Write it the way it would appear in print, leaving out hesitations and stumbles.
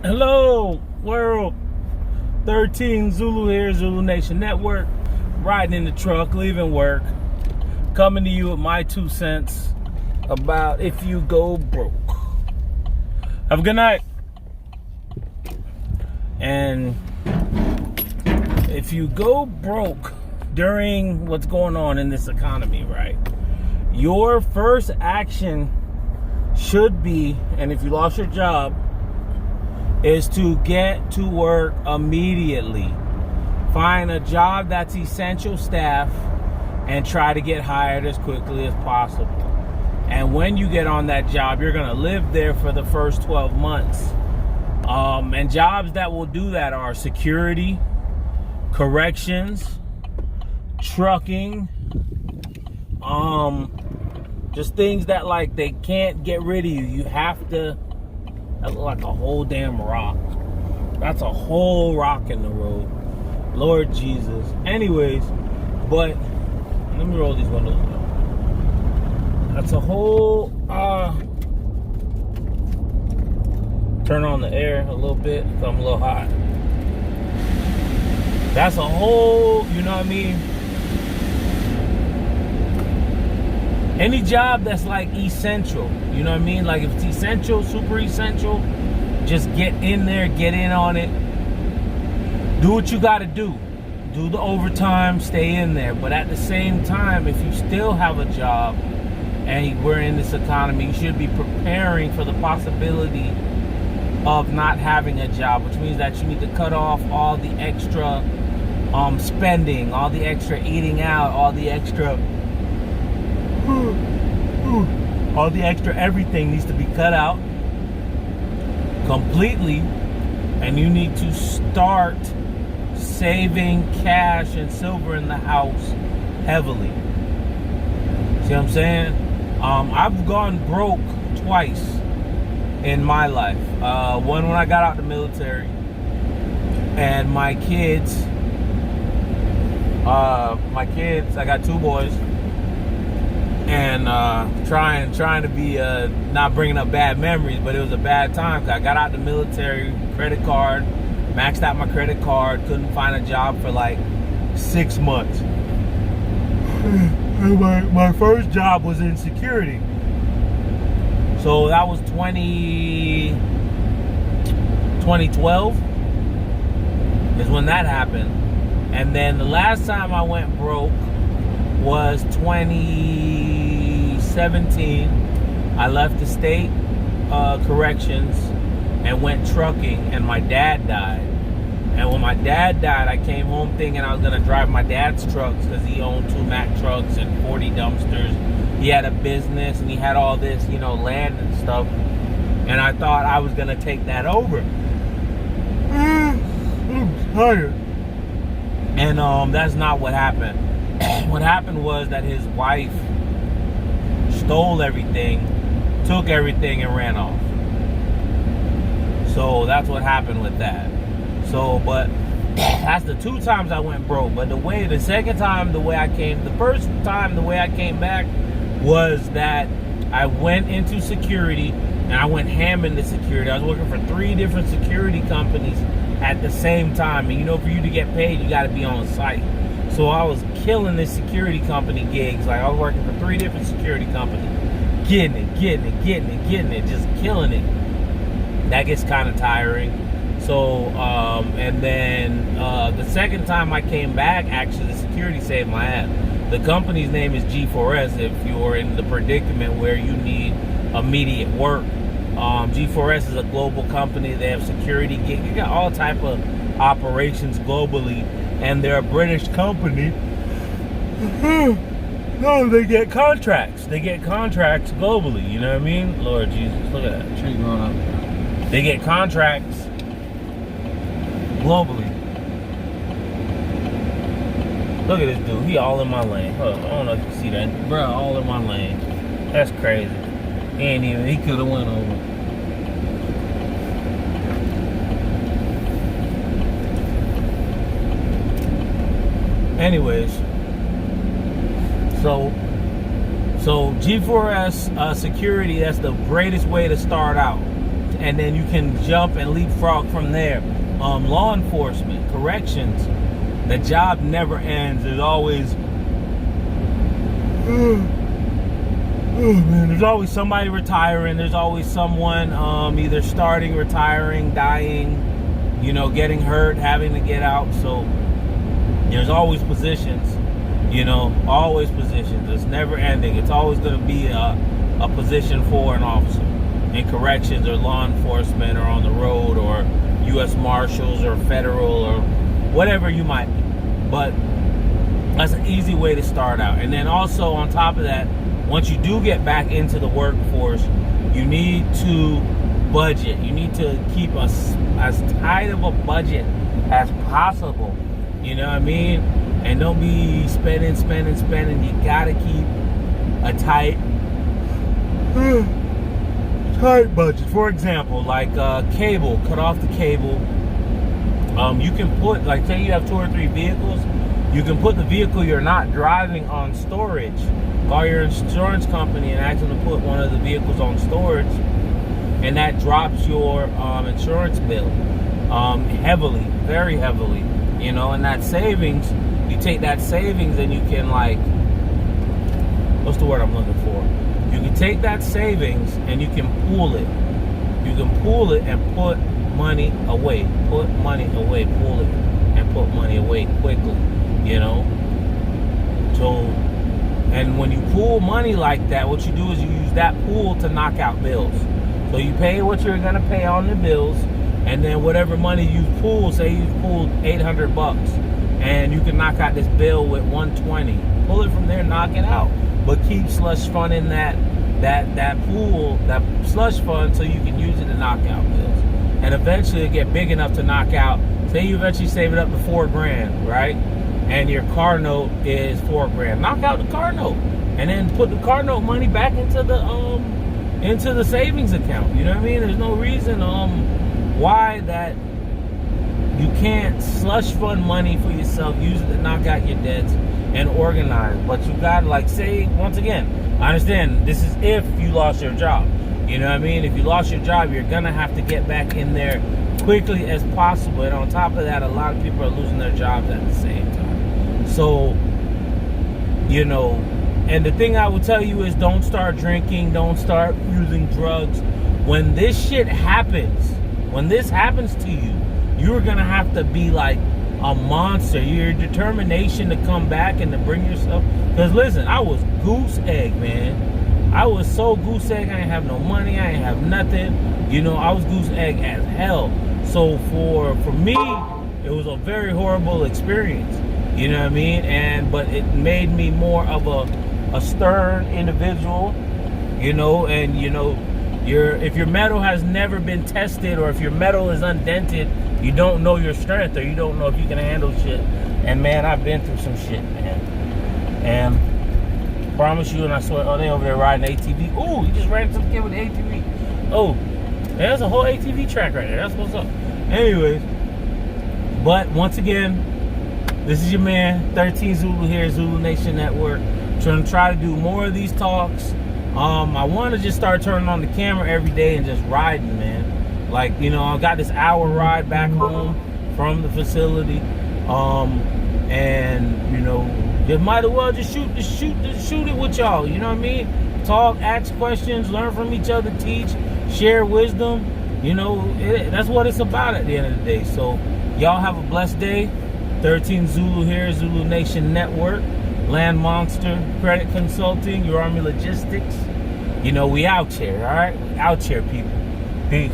Hello, world. 13 Zulu here, Zulu Nation Network. Riding in the truck, leaving work. Coming to you with my 2 cents about if you go broke. Have a good night. And if you go broke during what's going on in this economy, right? Your first action should be, and if you lost your job, is to get to work immediately. Find a job that's essential staff and try to get hired as quickly as possible. And when you get on that job, you're going to live there for the first 12 months. And jobs that will do that are security, corrections, trucking, just things that like they can't get rid of you. You have to. That look like a whole damn rock. That's a whole rock in the road. Lord Jesus. Anyways, but let me roll these windows down. That's a whole turn on the air a little bit because I'm a little hot. That's a whole, you know what I mean? Any job that's like essential, you know what I mean? Like if it's essential, super essential, just get in there, get in on it. Do what you gotta do. Do the overtime, stay in there. But at the same time, if you still have a job and we're in this economy, you should be preparing for the possibility of not having a job, which means that you need to cut off all the extra spending, all the extra eating out, all the extra everything needs to be cut out completely, and you need to start saving cash and silver in the house heavily. See what I'm saying? I've gone broke twice in my life. One when I got out the military, and my kids, I got 2 boys. And trying to be not bringing up bad memories, but it was a bad time. I got out the military, credit card, maxed out my credit card, couldn't find a job for like 6 months. And my first job was in security. So that was 2012 is when that happened. And then the last time I went broke was 2017. I left the state corrections and went trucking, and my dad died. And when my dad died, I came home thinking I was gonna drive my dad's trucks because he owned 2 Mack trucks and 40 dumpsters. He had a business and he had all this, you know, land and stuff. And I thought I was gonna take that over. I'm tired. And that's not what happened. What happened was that his wife stole everything, took everything, and ran off. So that's what happened with that. So, but that's the 2 times I went broke. But the first time the way I came back was that I went into security, and I went ham into security. I was working for 3 different security companies at the same time. And you know, for you to get paid, you got to be on site. So I was killing this security company gigs. Like I was working for 3 different security companies, getting it, just killing it. That gets kind of tiring. So, and then the second time I came back, actually, the security saved my ass. The company's name is G4S. If you're in the predicament where you need immediate work, G4S is a global company. They have security gigs. They got all type of operations globally. And they're a British company. No, they get contracts. They get contracts globally. You know what I mean? Lord Jesus, look at that tree growing up. They get contracts globally. Look at this dude. He all in my lane. I don't know if you see that. Bro, all in my lane. That's crazy. He could have went over. Anyways, so G4S security, that's the greatest way to start out. and then you can jump and leapfrog from there. Law enforcement, corrections, the job never ends. There's always there's always somebody retiring. There's always someone either starting, retiring, dying, you know, getting hurt, having to get out. So there's always positions, you know, always positions. It's never ending. It's always going to be a position for an officer in corrections or law enforcement or on the road or U.S. Marshals or federal or whatever you might be. But that's an easy way to start out. And then also on top of that, once you do get back into the workforce, you need to budget. You need to keep as tight of a budget as possible. You know what I mean? And don't be spending. You gotta keep a tight budget. For example, like cable, cut off the cable. You can put, like, say you have 2 or 3 vehicles, you can put the vehicle you're not driving on storage. Call your insurance company and ask them to put one of the vehicles on storage, and that drops your insurance bill heavily, very heavily. You know, and that savings, you take that savings and you can, like, what's the word I'm looking for? You can take that savings and you can pool it. You can pool it and put money away. Put money away, pool it and put money away quickly, you know? So, and when you pool money like that, what you do is you use that pool to knock out bills. So you pay what you're gonna pay on the bills, and then whatever money you pool, say you pooled $800, and you can knock out this bill with $120. Pull it from there, knock it out, but keep slush funding that pool, that slush fund, so you can use it to knock out bills, and eventually it'll get big enough to knock out. Say you eventually save it up to $4,000, right? And your car note is $4,000. Knock out the car note, and then put the car note money back into the savings account. You know what I mean? There's no reason why that you can't slush fund money for yourself, use it to knock out your debts and organize. But you gotta, like, say, once again, I understand this is if you lost your job. You know what I mean? If you lost your job, you're gonna have to get back in there quickly as possible. And on top of that, a lot of people are losing their jobs at the same time. So, you know, and the thing I will tell you is, don't start drinking, don't start using drugs. When this shit happens, when this happens to you, you're gonna have to be like a monster. Your determination to come back and to bring yourself, because listen, I was goose egg, man. I was so goose egg. I didn't have no money, I didn't have nothing, you know. I was goose egg as hell. So for me, it was a very horrible experience, you know what I mean? But it made me more of a stern individual, you know. And you know, if your metal has never been tested, or if your metal is undented, you don't know your strength, or you don't know if you can handle shit. And man, I've been through some shit, man. And promise you, and I swear, they over there riding ATV. Ooh, you just ran some kid with an ATV. Oh, there's a whole ATV track right there. That's what's up. Anyways, but once again, this is your man, 13 Zulu here, Zulu Nation Network. Try to do more of these talks. I want to just start turning on the camera every day and just riding, man. Like, you know, I got this hour ride back home from the facility, and you know, you might as well just shoot it with y'all. You know what I mean? Talk, ask questions, learn from each other, teach, share wisdom. You know, that's what it's about at the end of the day. So y'all have a blessed day. 13 Zulu here, Zulu Nation Network, Land Monster Credit Consulting, Your Army Logistics. You know, we out here, all right? Out here, people. Peace.